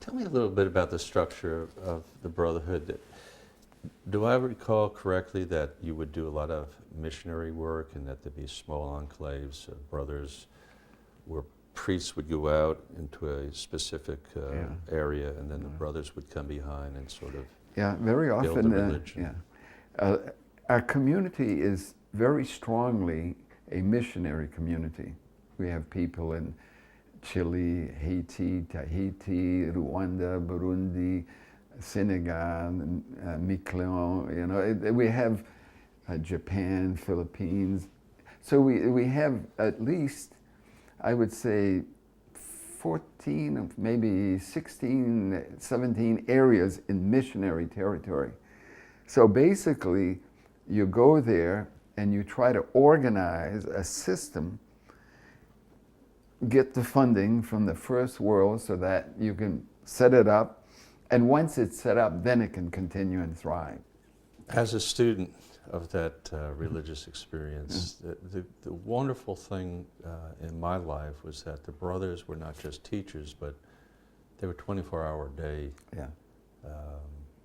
Tell me a little bit about the structure of the Brotherhood. Do I recall correctly that you would do a lot of missionary work and that there'd be small enclaves of brothers where priests would go out into a specific area and then the brothers would come behind and sort of very build often, a religion? Our community is very strongly a missionary community. We have people in Chile, Haiti, Tahiti, Rwanda, Burundi, Senegal, Miquelon, we have Japan, Philippines. So we have at least, I would say, 14, maybe 16, 17 areas in missionary territory. So basically, you go there and you try to organize a system, get the funding from the first world so that you can set it up, and once it's set up, then it can continue and thrive. As a student of that religious experience, the wonderful thing in my life was that the brothers were not just teachers, but they were 24-hour-day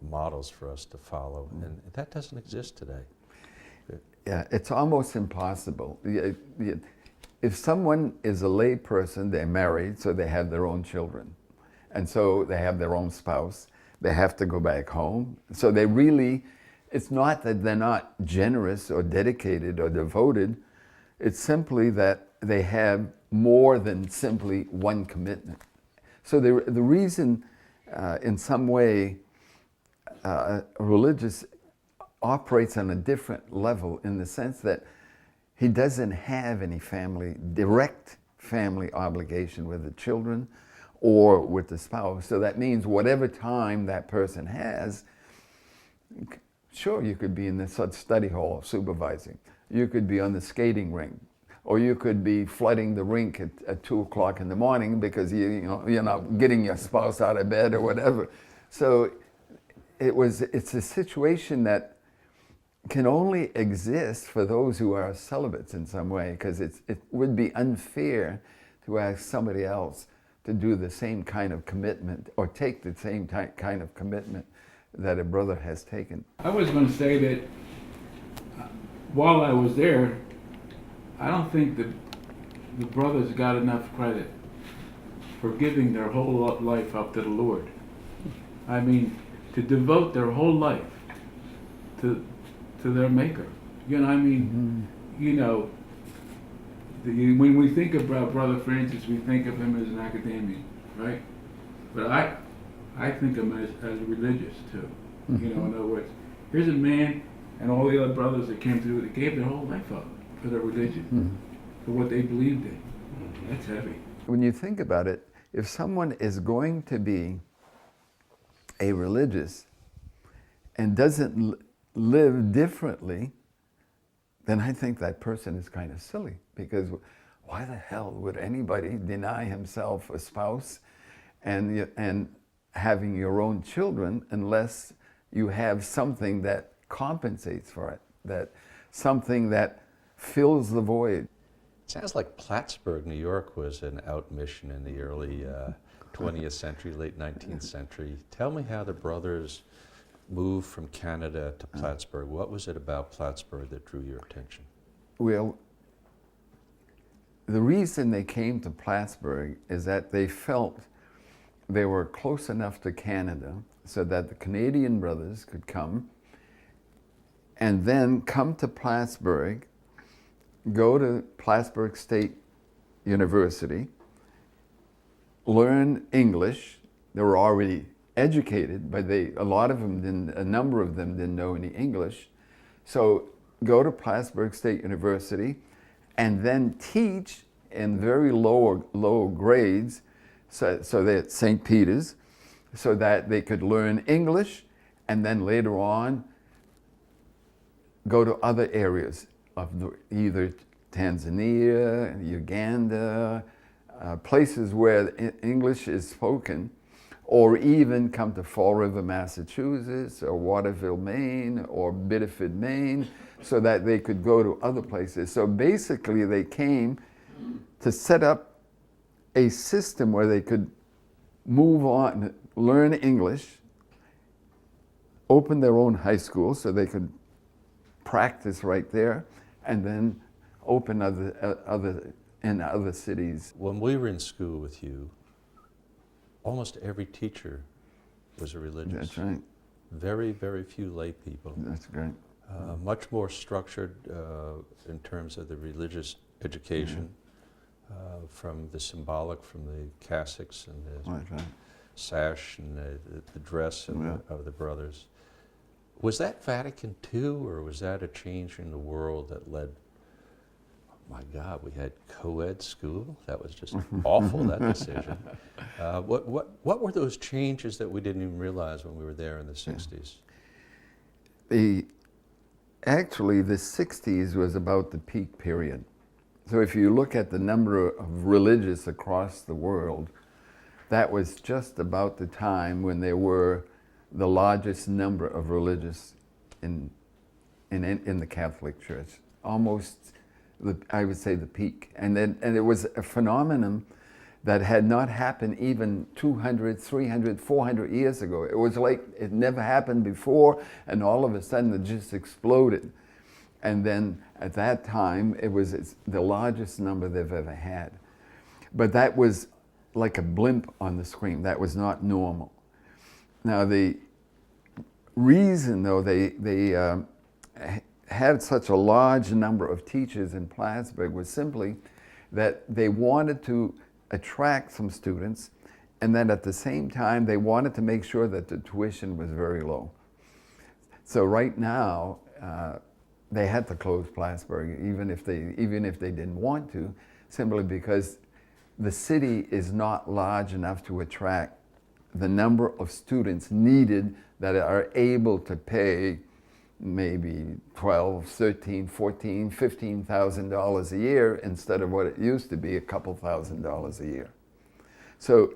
models for us to follow, and that doesn't exist today. Yeah, it's almost impossible. If someone is a lay person, they're married, so they have their own children. And so they have their own spouse. They have to go back home. So they really, it's not that they're not generous or dedicated or devoted. It's simply that they have more than simply one commitment. So the reason, in some way, religious operates on a different level in the sense that he doesn't have any direct family obligation with the children or with the spouse. So that means whatever time that person has, sure, you could be in the study hall supervising. You could be on the skating rink, or you could be flooding the rink at 2 o'clock in the morning because you're not getting your spouse out of bed or whatever. So it's a situation that can only exist for those who are celibates in some way, because it would be unfair to ask somebody else to do the same kind of commitment or take the same kind of commitment that a brother has taken. I was going to say that while I was there, I don't think that the brothers got enough credit for giving their whole life up to the Lord. I mean, to devote their whole life to their Maker. When we think about Brother Francis, we think of him as an academic, right? But I think of him as religious too. In other words, here's a man and all the other brothers that came through that gave their whole life up for their religion, for what they believed in. That's heavy. When you think about it, if someone is going to be a religious and doesn't live differently, then I think that person is kind of silly, because why the hell would anybody deny himself a spouse and having your own children unless you have something that compensates for it, that something that fills the void? Sounds like Plattsburgh, New York was an out mission in the early 20th century, late 19th century. Tell me how the brothers moved from Canada to Plattsburgh. What was it about Plattsburgh that drew your attention? Well, the reason they came to Plattsburgh is that they felt they were close enough to Canada so that the Canadian brothers could come and then come to Plattsburgh, go to Plattsburgh State University, learn English. They were already educated, but a number of them didn't know any English. So go to Plattsburgh State University and then teach in very low grades, so they at St. Peter's, so that they could learn English, and then later on go to other areas of either Tanzania, Uganda, places where English is spoken, or even come to Fall River, Massachusetts, or Waterville, Maine, or Biddeford, Maine, so that they could go to other places. So basically they came to set up a system where they could move on, learn English, open their own high school so they could practice right there, and then open in other cities. When we were in school with you, almost every teacher was a religious. That's right. Very, very few lay people. That's great. Much more structured in terms of the religious education, from the symbolic, from the cassocks and the Right. sash and the dress of, Yeah. of the brothers. Was that Vatican II, or was that a change in the world that led? Oh my God, we had co-ed school. That was just awful. That decision. What were those changes that we didn't even realize when we were there in the '60s? Actually, the 60s was about the peak period. So if you look at the number of religious across the world, that was just about the time when there were the largest number of religious in the Catholic Church. Almost, I would say, the peak. And it was a phenomenon that had not happened even 200, 300, 400 years ago. It was like it never happened before, and all of a sudden it just exploded. And then at that time, it was the largest number they've ever had. But that was like a blimp on the screen. That was not normal. Now, the reason, though, they had such a large number of teachers in Plattsburgh was simply that they wanted to attract some students, and then at the same time, they wanted to make sure that the tuition was very low. So right now, they had to close Plattsburgh, even if they didn't want to, simply because the city is not large enough to attract the number of students needed that are able to pay maybe $12,000, $13,000, $14,000, $15,000 a year instead of what it used to be, a couple $1,000s a year. So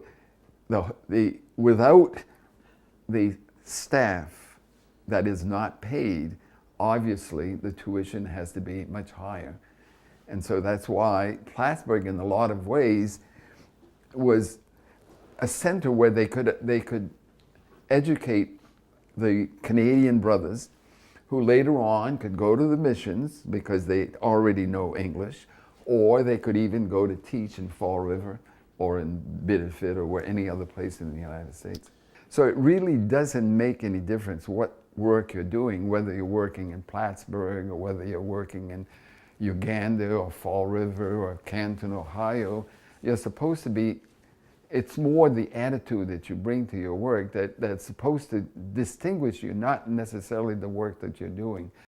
without the staff that is not paid, obviously the tuition has to be much higher. And so that's why Plattsburgh, in a lot of ways, was a center where they could educate the Canadian brothers, who later on could go to the missions because they already know English, or they could even go to teach in Fall River or in Biddeford or any other place in the United States. So it really doesn't make any difference what work you're doing, whether you're working in Plattsburgh or whether you're working in Uganda or Fall River or Canton, Ohio. You're supposed to be, it's more the attitude that you bring to your work that's supposed to distinguish you, not necessarily the work that you're doing.